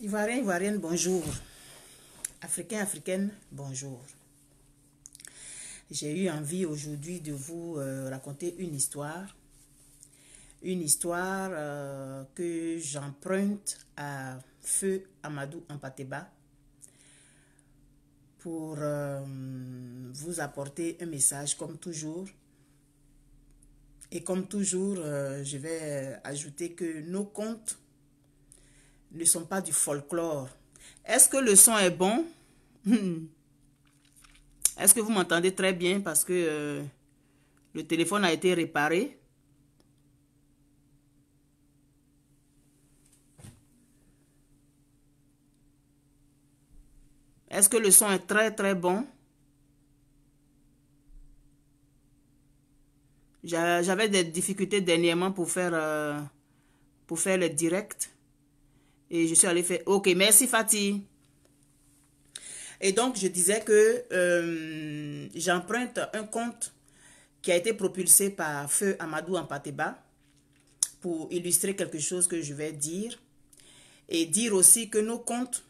Ivoirien, Ivoirienne, bonjour. Africain, Africaine, bonjour. J'ai eu envie aujourd'hui de vous raconter une histoire. Une histoire que j'emprunte à Feu Amadou Hampâté-Bâ pour vous apporter un message comme toujours. Et comme toujours, je vais ajouter que nos contes ne sont pas du folklore. Est-ce que le son est bon? Est-ce que vous m'entendez très bien parce que le téléphone a été réparé? Est-ce que le son est très bon? J'avais des difficultés dernièrement pour faire le direct. Et je suis allée faire... Ok, merci Fatih. Et donc, je disais que j'emprunte un conte qui a été propulsé par Feu Amadou Hampâté-Bâ pour illustrer quelque chose que je vais dire. Et dire aussi que nos contes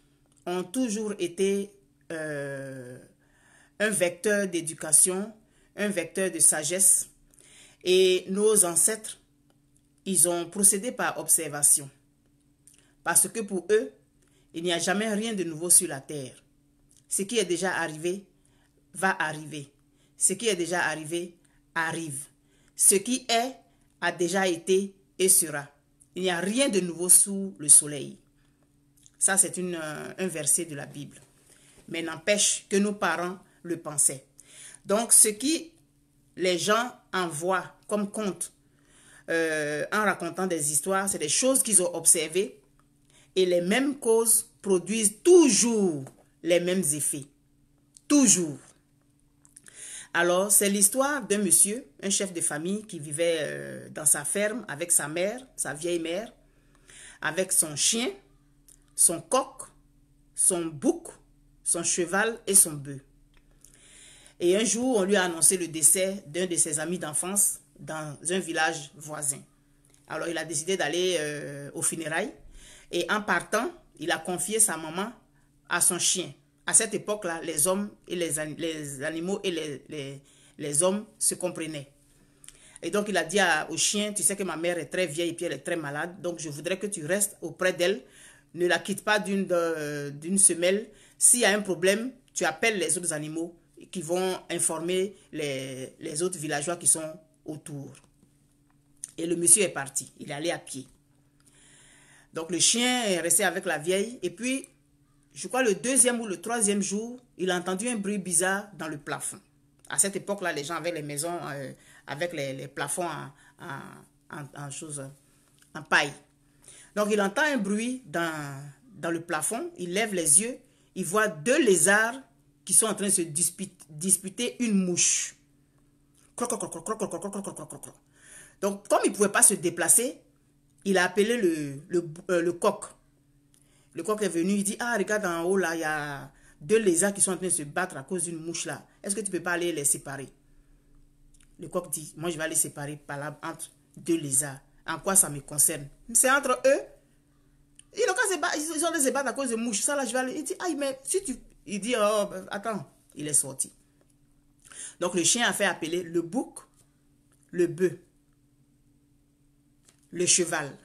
ont toujours été un vecteur d'éducation, un vecteur de sagesse. Et nos ancêtres, ils ont procédé par observation. Parce que pour eux, il n'y a jamais rien de nouveau sur la terre. Ce qui est déjà arrivé, va arriver. Ce qui est déjà arrivé, arrive. Ce qui est, a déjà été et sera. Il n'y a rien de nouveau sous le soleil. Ça, c'est un verset de la Bible. Mais n'empêche que nos parents le pensaient. Donc, ce qui les gens envoient comme conte en racontant des histoires, c'est des choses qu'ils ont observées. Et les mêmes causes produisent toujours les mêmes effets. Toujours. Alors, c'est l'histoire d'un monsieur, un chef de famille qui vivait dans sa ferme avec sa mère, sa vieille mère, avec son chien, son coq, son bouc, son cheval et son bœuf. Et un jour, on lui a annoncé le décès d'un de ses amis d'enfance dans un village voisin. Alors, il a décidé d'aller aux funérailles. Et en partant, il a confié sa maman à son chien. À cette époque-là, les hommes et les animaux et les hommes se comprenaient. Et donc, il a dit au chien, tu sais que ma mère est très vieille et puis elle est très malade, donc je voudrais que tu restes auprès d'elle. Ne la quitte pas d'une semelle. S'il y a un problème, tu appelles les autres animaux qui vont informer les autres villageois qui sont autour. Et le monsieur est parti. Il est allé à pied. Donc, le chien est resté avec la vieille. Et puis, je crois le deuxième ou le troisième jour, il a entendu un bruit bizarre dans le plafond. À cette époque-là, les gens avaient les maisons avec les plafonds en paille. Donc, il entend un bruit dans le plafond. Il lève les yeux. Il voit deux lézards qui sont en train de se disputer une mouche. Donc, comme il ne pouvait pas se déplacer, il a appelé le coq. Le coq est venu, il dit, ah, regarde en haut, là, il y a deux lézards qui sont en train de se battre à cause d'une mouche, là. Est-ce que tu ne peux pas aller les séparer? Le coq dit, moi, je vais aller séparer par là, entre deux lézards. En quoi ça me concerne? C'est entre eux. Ils ont de se battre à cause de mouches. Ça, là, je vais aller. Il dit, ah, mais si tu... Il dit, oh, attends. Il est sorti. Donc, le chien a fait appeler le bouc, le bœuf, le cheval.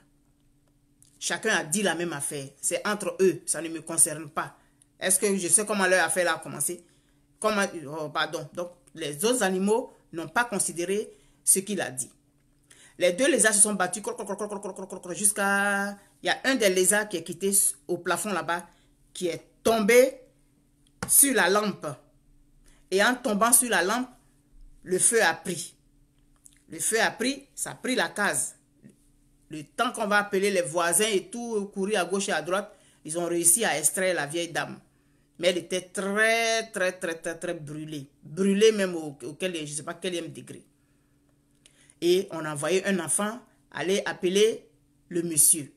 Chacun a dit la même affaire. C'est entre eux. Ça ne me concerne pas. Est-ce que je sais comment leur affaire a commencé? Oh, pardon. Donc, les autres animaux n'ont pas considéré ce qu'il a dit. Les deux lézards se sont battus jusqu'à... Il y a un des lézards qui est quitté au plafond là-bas, qui est tombé sur la lampe. Et en tombant sur la lampe, le feu a pris. Le feu a pris, ça a pris la case. Le temps qu'on va appeler les voisins et tout, courir à gauche et à droite, ils ont réussi à extraire la vieille dame. Mais elle était très brûlée. Brûlée même auquel, je ne sais pas quel degré. Et on a envoyé un enfant aller appeler le monsieur.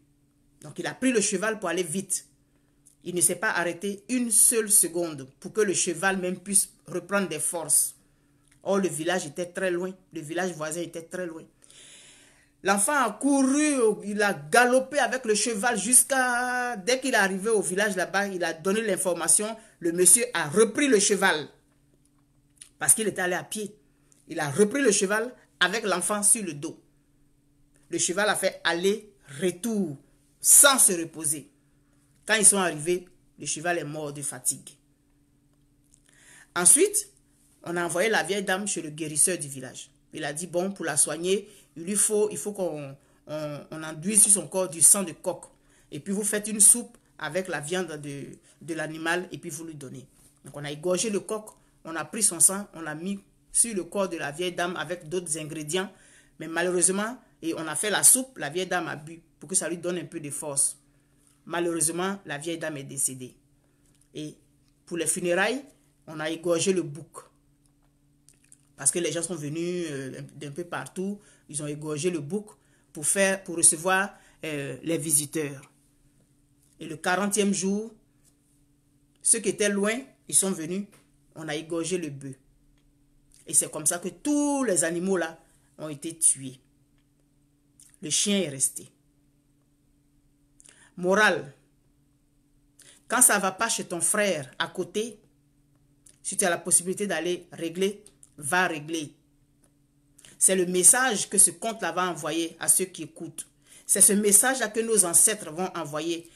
Donc il a pris le cheval pour aller vite. Il ne s'est pas arrêté une seule seconde pour que le cheval même puisse reprendre des forces. Or, le village était très loin. Le village voisin était très loin. L'enfant a couru, il a galopé avec le cheval jusqu'à... Dès qu'il est arrivé au village là-bas, il a donné l'information. Le monsieur a repris le cheval. Parce qu'il était allé à pied. Il a repris le cheval avec l'enfant sur le dos. Le cheval a fait aller-retour sans se reposer. Quand ils sont arrivés, le cheval est mort de fatigue. Ensuite, on a envoyé la vieille dame chez le guérisseur du village. Il a dit, bon, pour la soigner, il faut qu'on enduise sur son corps du sang de coq. Et puis vous faites une soupe avec la viande de l'animal et puis vous lui donnez. Donc on a égorgé le coq, on a pris son sang, on l'a mis sur le corps de la vieille dame avec d'autres ingrédients. Mais malheureusement, et on a fait la soupe, la vieille dame a bu pour que ça lui donne un peu de force. Malheureusement, la vieille dame est décédée. Et pour les funérailles, on a égorgé le bouc. Parce que les gens sont venus d'un peu partout. Ils ont égorgé le bouc pour recevoir les visiteurs. Et le 40e jour, ceux qui étaient loin, ils sont venus. On a égorgé le bœuf. Et c'est comme ça que tous les animaux là ont été tués. Le chien est resté. Morale. Quand ça ne va pas chez ton frère à côté, si tu as la possibilité d'aller régler, va régler. C'est le message que ce conte-là va envoyer à ceux qui écoutent. C'est ce message-là que nos ancêtres vont envoyer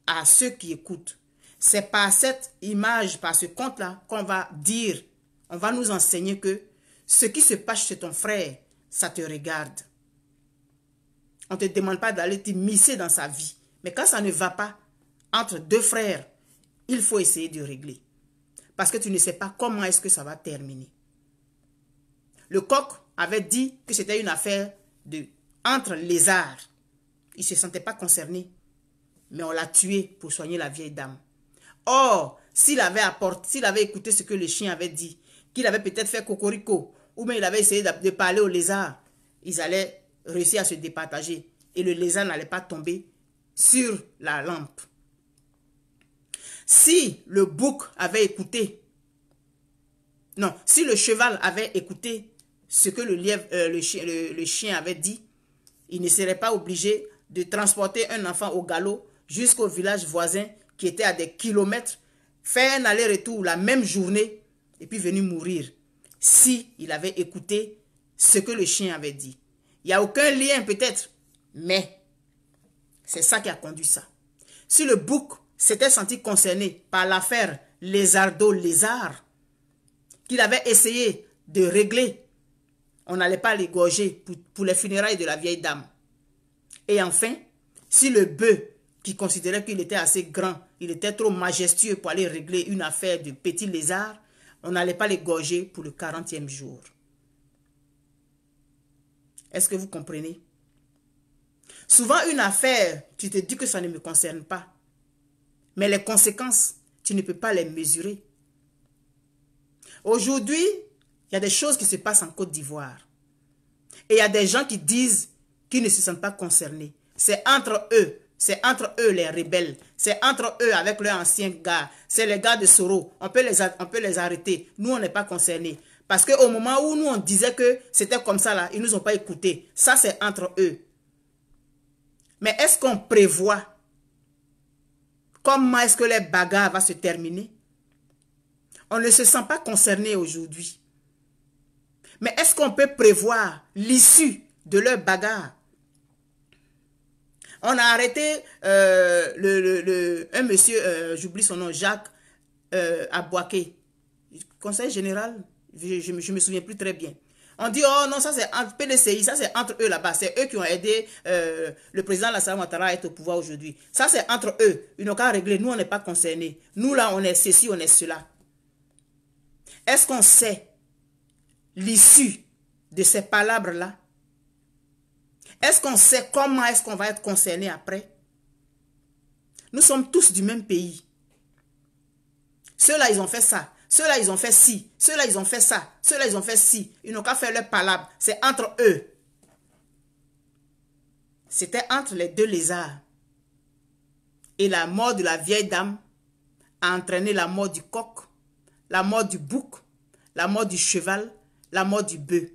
à ceux qui écoutent. C'est par cette image, par ce conte-là qu'on va dire, on va nous enseigner que ce qui se passe chez ton frère, ça te regarde. On ne te demande pas d'aller t'immiscer dans sa vie. Mais quand ça ne va pas entre deux frères, il faut essayer de régler. Parce que tu ne sais pas comment est-ce que ça va terminer. Le coq avait dit que c'était une affaire entre lézards. Il ne se sentait pas concerné. Mais on l'a tué pour soigner la vieille dame. Or, s'il avait écouté ce que le chien avait dit, qu'il avait peut-être fait cocorico, ou bien il avait essayé de parler au lézard, ils allaient réussir à se départager. Et le lézard n'allait pas tomber sur la lampe. Si le bouc avait écouté, non, si le cheval avait écouté ce que le chien avait dit, il ne serait pas obligé de transporter un enfant au galop jusqu'au village voisin qui était à des kilomètres, faire un aller-retour la même journée et puis venir mourir si il avait écouté ce que le chien avait dit. Il n'y a aucun lien peut-être, mais c'est ça qui a conduit ça. Si le bouc s'était senti concerné par l'affaire lézardo-lézard, qu'il avait essayé de régler, on n'allait pas l'égorger pour les funérailles de la vieille dame. Et enfin, si le bœuf, qui considérait qu'il était assez grand, il était trop majestueux pour aller régler une affaire de petit lézard, on n'allait pas l'égorger pour le 40e jour. Est-ce que vous comprenez? Souvent, une affaire, tu te dis que ça ne me concerne pas. Mais les conséquences, tu ne peux pas les mesurer. Aujourd'hui, il y a des choses qui se passent en Côte d'Ivoire. Et il y a des gens qui disent qu'ils ne se sentent pas concernés. C'est entre eux. C'est entre eux les rebelles. C'est entre eux avec leurs anciens gars. C'est les gars de Soro. On peut les arrêter. Nous, on n'est pas concernés. Parce qu'au moment où nous, on disait que c'était comme ça, là, ils ne nous ont pas écoutés. Ça, c'est entre eux. Mais est-ce qu'on prévoit comment est-ce que les bagarres vont se terminer? On ne se sent pas concerné aujourd'hui. Mais est-ce qu'on peut prévoir l'issue de leur bagarre? On a arrêté un monsieur, j'oublie son nom, Jacques Abouaké, conseil général, je me souviens plus très bien. On dit, oh non, ça c'est entre PDCI, ça c'est entre eux là-bas. C'est eux qui ont aidé le président Alassane Ouattara à être au pouvoir aujourd'hui. Ça c'est entre eux. Ils n'ont qu'à régler. Nous, on n'est pas concernés. Nous là, on est ceci, on est cela. Est-ce qu'on sait l'issue de ces palabres-là? Est-ce qu'on sait comment est-ce qu'on va être concerné après? Nous sommes tous du même pays. Ceux-là, ils ont fait ça. Ceux-là, ils ont fait ci. Ceux-là, ils ont fait ça. Ceux-là, ils ont fait ci. Ils n'ont qu'à faire leurs palabres. C'est entre eux. C'était entre les deux lézards. Et la mort de la vieille dame a entraîné la mort du coq, la mort du bouc, la mort du cheval, la mort du bœuf.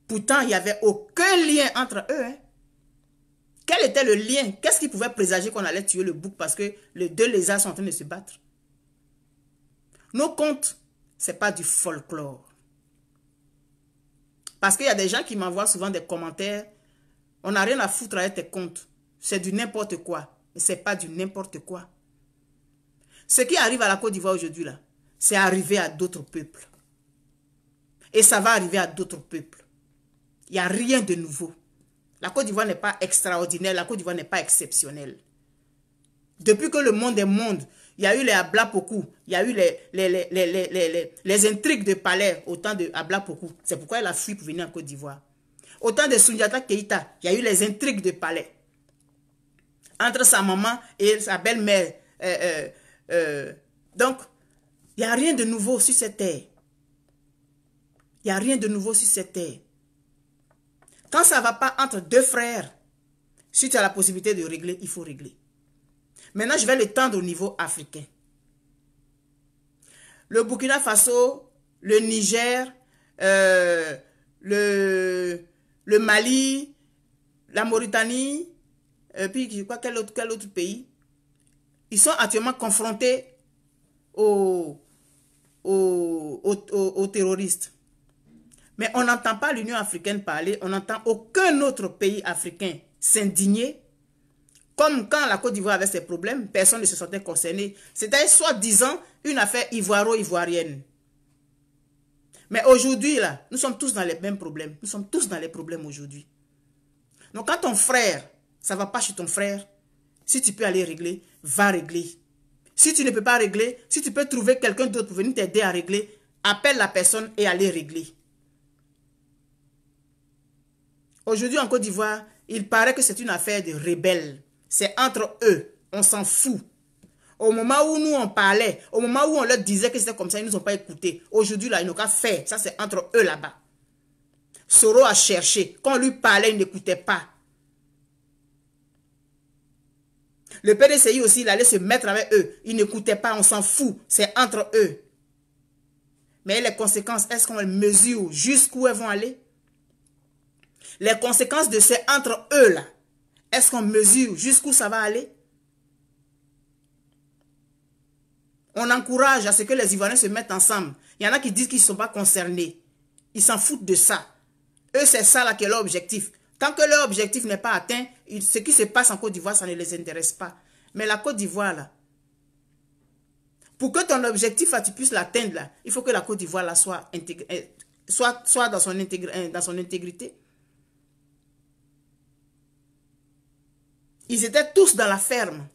Pourtant, il n'y avait aucun lien entre eux. Hein. Quel était le lien? Qu'est-ce qui pouvait présager qu'on allait tuer le bouc parce que les deux lézards sont en train de se battre? Nos contes, ce n'est pas du folklore. Parce qu'il y a des gens qui m'envoient souvent des commentaires. On n'a rien à foutre avec tes contes. C'est du n'importe quoi. Mais ce n'est pas du n'importe quoi. Ce qui arrive à la Côte d'Ivoire aujourd'hui, là, c'est arrivé à d'autres peuples. Et ça va arriver à d'autres peuples. Il n'y a rien de nouveau. La Côte d'Ivoire n'est pas extraordinaire. La Côte d'Ivoire n'est pas exceptionnelle. Depuis que le monde est monde, il y a eu les Ablapoku, il y a eu les intrigues de palais au temps de Ablapoku. C'est pourquoi elle a fui pour venir en Côte d'Ivoire. Au temps de Soundiata Keïta, il y a eu les intrigues de palais. Entre sa maman et sa belle-mère. Donc, il n'y a rien de nouveau sur cette terre. Il n'y a rien de nouveau sur cette terre. Quand ça ne va pas entre deux frères, si tu as la possibilité de régler, il faut régler. Maintenant, je vais l'étendre au niveau africain. Le Burkina Faso, le Niger, le Mali, la Mauritanie, puis je crois quel autre pays, ils sont actuellement confrontés aux terroristes. Mais on n'entend pas l'Union africaine parler, on n'entend aucun autre pays africain s'indigner. Comme quand la Côte d'Ivoire avait ses problèmes, personne ne se sentait concerné. C'était soi-disant une affaire ivoiro-ivoirienne. Mais aujourd'hui, là, nous sommes tous dans les mêmes problèmes. Nous sommes tous dans les problèmes aujourd'hui. Donc quand ton frère, ça ne va pas chez ton frère, si tu peux aller régler, va régler. Si tu ne peux pas régler, si tu peux trouver quelqu'un d'autre pour venir t'aider à régler, appelle la personne et allez régler. Aujourd'hui en Côte d'Ivoire, il paraît que c'est une affaire de rebelles. C'est entre eux. On s'en fout. Au moment où nous on parlait, au moment où on leur disait que c'était comme ça, ils ne nous ont pas écoutés. Aujourd'hui, là, ils n'ont qu'à faire. Ça, c'est entre eux là-bas. Soro a cherché. Quand on lui parlait, il n'écoutait pas. Le PDCI aussi, il allait se mettre avec eux. Il n'écoutait pas, on s'en fout. C'est entre eux. Mais les conséquences, est-ce qu'on mesure jusqu'où elles vont aller? Les conséquences de ces entre eux là, est-ce qu'on mesure jusqu'où ça va aller? On encourage à ce que les Ivoiriens se mettent ensemble. Il y en a qui disent qu'ils ne sont pas concernés. Ils s'en foutent de ça. Eux, c'est ça là qui est leur objectif. Tant que leur objectif n'est pas atteint, ce qui se passe en Côte d'Ivoire, ça ne les intéresse pas. Mais la Côte d'Ivoire, là, pour que ton objectif, là, tu puisses l'atteindre, là, il faut que la Côte d'Ivoire là, soit dans son intégrité. Ils étaient tous dans la ferme.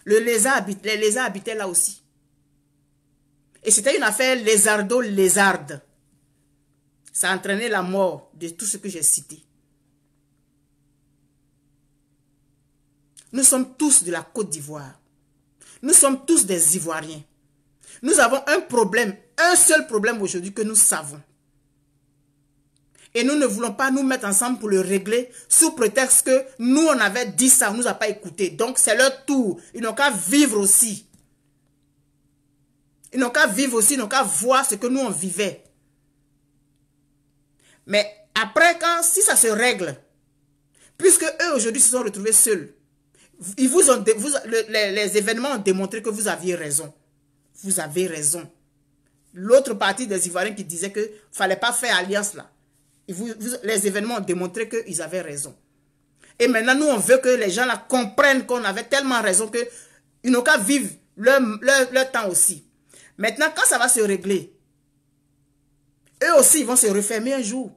Les lézards habitaient là aussi. Et c'était une affaire lézardo-lézarde. Ça a entraîné la mort de tout ce que j'ai cité. Nous sommes tous de la Côte d'Ivoire. Nous sommes tous des Ivoiriens. Nous avons un problème, un seul problème aujourd'hui que nous savons. Et nous ne voulons pas nous mettre ensemble pour le régler sous prétexte que nous, on avait dit ça, on ne nous a pas écouté. Donc, c'est leur tour. Ils n'ont qu'à vivre aussi. Ils n'ont qu'à vivre aussi, ils n'ont qu'à voir ce que nous, on vivait. Mais après, si ça se règle, puisque eux, aujourd'hui, se sont retrouvés seuls, les événements ont démontré que vous aviez raison. Vous avez raison. L'autre partie des Ivoiriens qui disait qu'il ne fallait pas faire alliance là. Les événements ont démontré qu'ils avaient raison. Et maintenant, nous, on veut que les gens là comprennent qu'on avait tellement raison qu'ils n'ont qu'à vivre leur temps aussi. Maintenant, quand ça va se régler, eux aussi, ils vont se refermer un jour.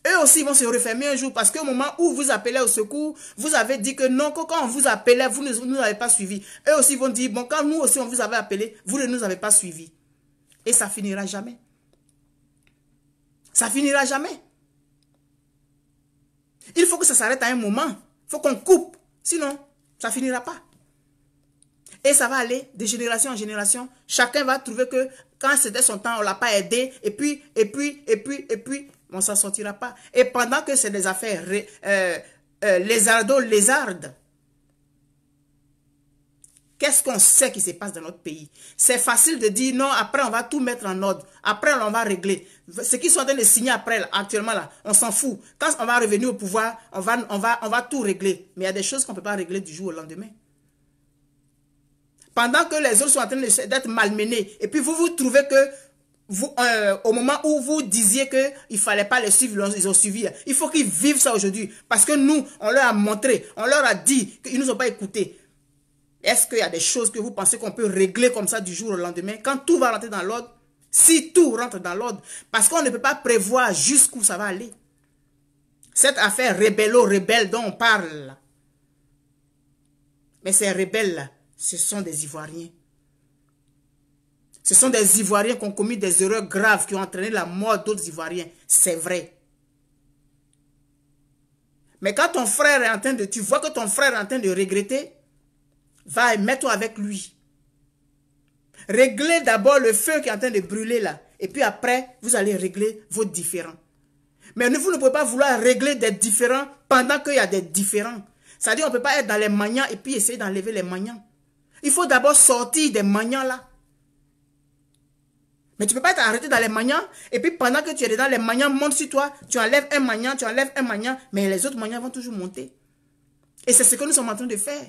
Eux aussi, ils vont se refermer un jour parce qu'au moment où vous appelez au secours, vous avez dit que non, que quand on vous appelait, vous ne nous avez pas suivi. Eux aussi vont dire, bon, quand nous aussi, on vous avait appelé, vous ne nous avez pas suivi. Et ça finira jamais. Ça finira jamais. Il faut que ça s'arrête à un moment. Il faut qu'on coupe. Sinon, ça finira pas. Et ça va aller de génération en génération. Chacun va trouver que quand c'était son temps, on ne l'a pas aidé. Et puis, on ne s'en sortira pas. Et pendant que c'est des affaires lézardes, Qu'est-ce qu'on sait qui se passe dans notre pays? C'est facile de dire non, après on va tout mettre en ordre. Après on va régler. Ce qu'ils sont en train de signer après, là, actuellement, là, on s'en fout. Quand on va revenir au pouvoir, on va tout régler. Mais il y a des choses qu'on ne peut pas régler du jour au lendemain. Pendant que les autres sont en train d'être malmenés. Et puis vous trouvez que vous, au moment où vous disiez qu'il ne fallait pas les suivre, ils ont suivi. Il faut qu'ils vivent ça aujourd'hui. Parce que nous, on leur a montré, on leur a dit qu'ils ne nous ont pas écoutés. Est-ce qu'il y a des choses que vous pensez qu'on peut régler comme ça du jour au lendemain? Quand tout va rentrer dans l'ordre, si tout rentre dans l'ordre, parce qu'on ne peut pas prévoir jusqu'où ça va aller. Cette affaire rebelle dont on parle là. Mais ces rebelles-là, ce sont des Ivoiriens. Ce sont des Ivoiriens qui ont commis des erreurs graves, qui ont entraîné la mort d'autres Ivoiriens. C'est vrai. Mais quand ton frère est en train de... Tu vois que ton frère est en train de regretter, va et mets-toi avec lui. Réglez d'abord le feu qui est en train de brûler là. Et puis après, vous allez régler vos différends. Mais vous ne pouvez pas vouloir régler des différends pendant qu'il y a des différends. C'est-à-dire qu'on ne peut pas être dans les maniants et puis essayer d'enlever les maniants. Il faut d'abord sortir des maniants là. Mais tu ne peux pas t'arrêter dans les maniants et puis pendant que tu es dans les maniants, monte sur toi, tu enlèves un maniant, mais les autres maniants vont toujours monter. Et c'est ce que nous sommes en train de faire.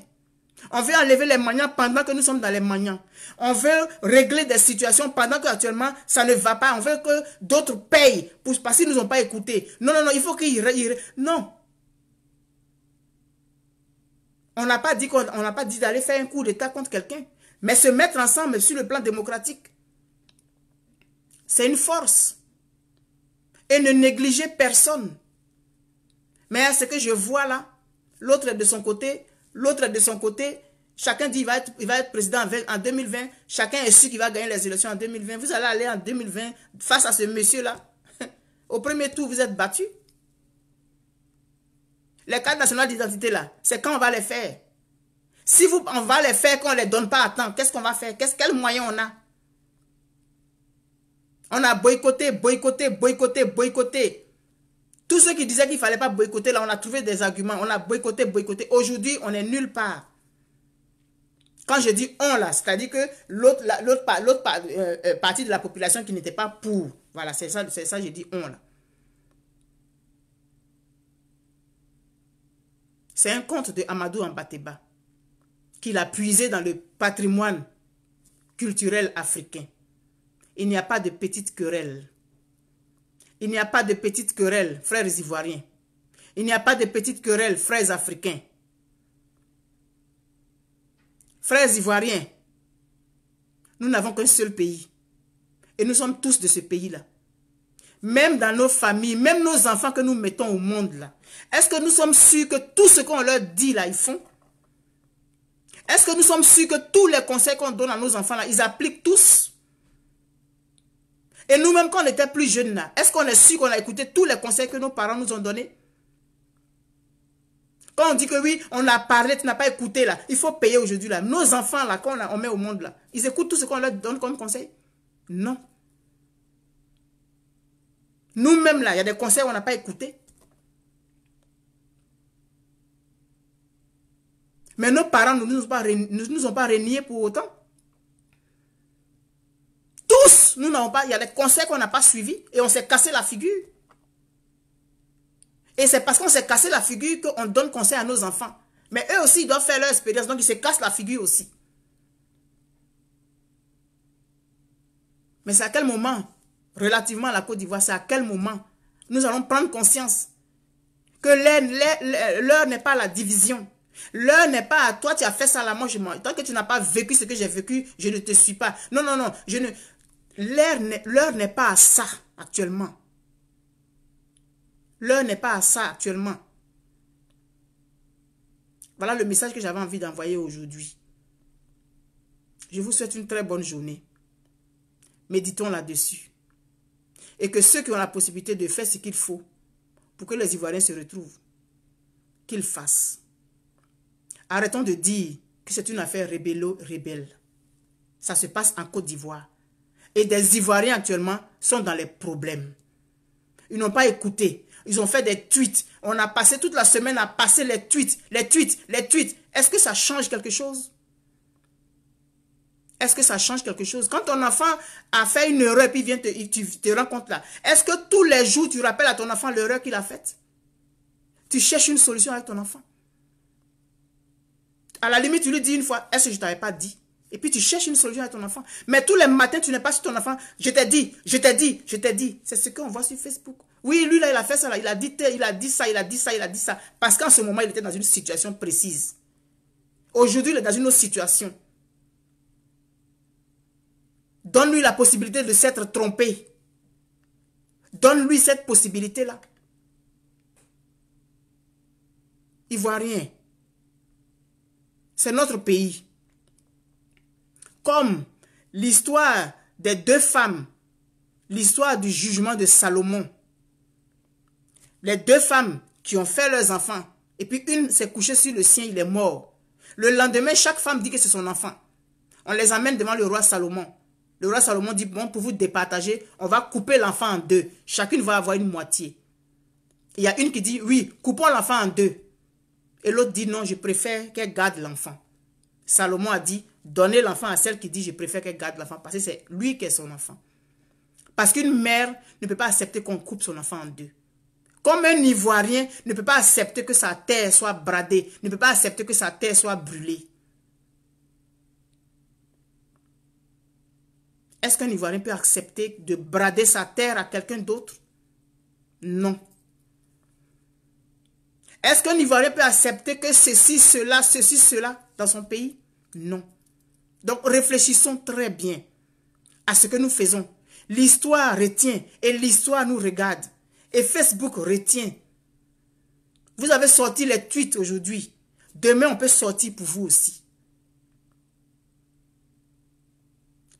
On veut enlever les maniants pendant que nous sommes dans les maniants. On veut régler des situations pendant qu'actuellement ça ne va pas. On veut que d'autres payent parce qu'ils ne nous ont pas écoutés. Non, non, non, il faut qu'ils... Non. On n'a pas dit d'aller faire un coup d'État contre quelqu'un. Mais se mettre ensemble sur le plan démocratique, c'est une force. Et ne négligez personne. Mais ce que je vois là, l'autre est de son côté... L'autre de son côté, chacun dit qu'il va être président en 2020. Chacun est sûr qu'il va gagner les élections en 2020. Vous allez aller en 2020 face à ce monsieur-là. Au premier tour, vous êtes battu. Les cartes nationales d'identité là, c'est quand on va les faire. Si on va les faire, qu'on ne les donne pas à temps, qu'est-ce qu'on va faire? Quel moyen on a? On a boycotté. Tous ceux qui disaient qu'il ne fallait pas boycotter, là, on a trouvé des arguments. On a boycotté. Aujourd'hui, on est nulle part. Quand je dis on, là, c'est-à-dire que l'autre partie de la population qui n'était pas pour. Voilà, c'est ça, je dis on, là. C'est un conte de Amadou Ampateba qu'il a puisé dans le patrimoine culturel africain. Il n'y a pas de petite querelle. Il n'y a pas de petite querelle, frères ivoiriens. Il n'y a pas de petite querelle, frères africains. Frères ivoiriens, nous n'avons qu'un seul pays. Et nous sommes tous de ce pays-là. Même dans nos familles, même nos enfants que nous mettons au monde là. Est-ce que nous sommes sûrs que tout ce qu'on leur dit là, ils font? Est-ce que nous sommes sûrs que tous les conseils qu'on donne à nos enfants là, ils appliquent tous? Et nous-mêmes, quand on était plus jeunes là, est-ce qu'on est sûr qu'on a écouté tous les conseils que nos parents nous ont donnés? Quand on dit que oui, on a parlé, tu n'as pas écouté là, il faut payer aujourd'hui là. Nos enfants là, quand on met au monde là, ils écoutent tout ce qu'on leur donne comme conseil? Non. Nous-mêmes là, il y a des conseils qu'on n'a pas écoutés. Mais nos parents ne nous ont pas reniés pour autant. Tous, nous n'avons pas, il y a des conseils qu'on n'a pas suivis et on s'est cassé la figure. Et c'est parce qu'on s'est cassé la figure qu'on donne conseil à nos enfants. Mais eux aussi, ils doivent faire leur expérience, donc ils se cassent la figure aussi. Mais c'est à quel moment, relativement à la Côte d'Ivoire, c'est à quel moment nous allons prendre conscience que l'heure n'est pas la division. L'heure n'est pas à toi, tu as fait ça là, moi je m'en... Tant que tu n'as pas vécu ce que j'ai vécu, je ne te suis pas. Non, non, non, je ne... L'heure n'est pas à ça actuellement. L'heure n'est pas à ça actuellement. Voilà le message que j'avais envie d'envoyer aujourd'hui. Je vous souhaite une très bonne journée. Méditons là-dessus. Et que ceux qui ont la possibilité de faire ce qu'il faut pour que les Ivoiriens se retrouvent, qu'ils fassent. Arrêtons de dire que c'est une affaire rebelle. Ça se passe en Côte d'Ivoire. Et des Ivoiriens actuellement sont dans les problèmes. Ils n'ont pas écouté. Ils ont fait des tweets. On a passé toute la semaine à passer les tweets. Est-ce que ça change quelque chose? Est-ce que ça change quelque chose? Quand ton enfant a fait une erreur et puis tu te rends compte là, est-ce que tous les jours tu rappelles à ton enfant l'erreur qu'il a faite? Tu cherches une solution avec ton enfant. À la limite, tu lui dis une fois, est-ce que je ne t'avais pas dit? Et puis tu cherches une solution avec ton enfant. Mais tous les matins, tu n'es pas sur ton enfant. Je t'ai dit, je t'ai dit, je t'ai dit. C'est ce qu'on voit sur Facebook. Oui, lui là, il a fait ça, là. Il a dit ça, il a dit ça, il a dit ça. Parce qu'en ce moment, il était dans une situation précise. Aujourd'hui, il est dans une autre situation. Donne-lui la possibilité de s'être trompé. Donne-lui cette possibilité-là. Ivoirien. C'est notre pays. Comme l'histoire des deux femmes, l'histoire du jugement de Salomon. Les deux femmes qui ont fait leurs enfants, et puis une s'est couchée sur le sien, il est mort. Le lendemain, chaque femme dit que c'est son enfant. On les amène devant le roi Salomon. Le roi Salomon dit, bon, pour vous départager, on va couper l'enfant en deux. Chacune va avoir une moitié. Il y a une qui dit, oui, coupons l'enfant en deux. Et l'autre dit, non, je préfère qu'elle garde l'enfant. Salomon a dit, donnez l'enfant à celle qui dit, je préfère qu'elle garde l'enfant, parce que c'est lui qui est son enfant. Parce qu'une mère ne peut pas accepter qu'on coupe son enfant en deux. Comme un Ivoirien ne peut pas accepter que sa terre soit bradée, ne peut pas accepter que sa terre soit brûlée. Est-ce qu'un Ivoirien peut accepter de brader sa terre à quelqu'un d'autre? Non. Est-ce qu'un Ivoirien peut accepter que ceci, cela dans son pays? Non. Donc réfléchissons très bien à ce que nous faisons. L'histoire retient et l'histoire nous regarde. Et Facebook retient. Vous avez sorti les tweets aujourd'hui. Demain, on peut sortir pour vous aussi.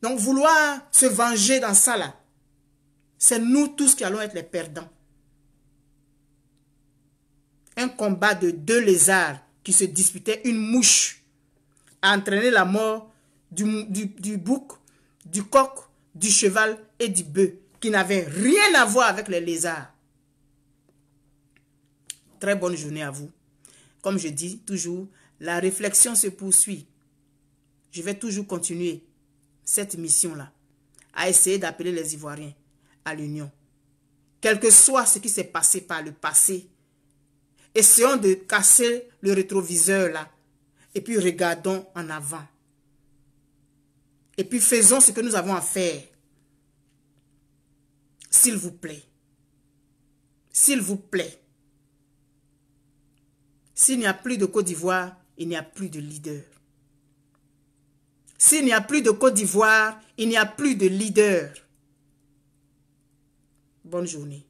Donc, vouloir se venger dans ça, là, c'est nous tous qui allons être les perdants. Un combat de deux lézards qui se disputaient une mouche a entraîné la mort du bouc, du coq, du cheval et du bœuf, qui n'avaient rien à voir avec les lézards. Très bonne journée à vous. Comme je dis toujours, la réflexion se poursuit. Je vais toujours continuer cette mission-là, à essayer d'appeler les Ivoiriens à l'union. Quel que soit ce qui s'est passé par le passé, essayons de casser le rétroviseur là, et puis regardons en avant. Et puis faisons ce que nous avons à faire. S'il vous plaît. S'il vous plaît. S'il n'y a plus de Côte d'Ivoire, il n'y a plus de leader. S'il n'y a plus de Côte d'Ivoire, il n'y a plus de leader. Bonne journée.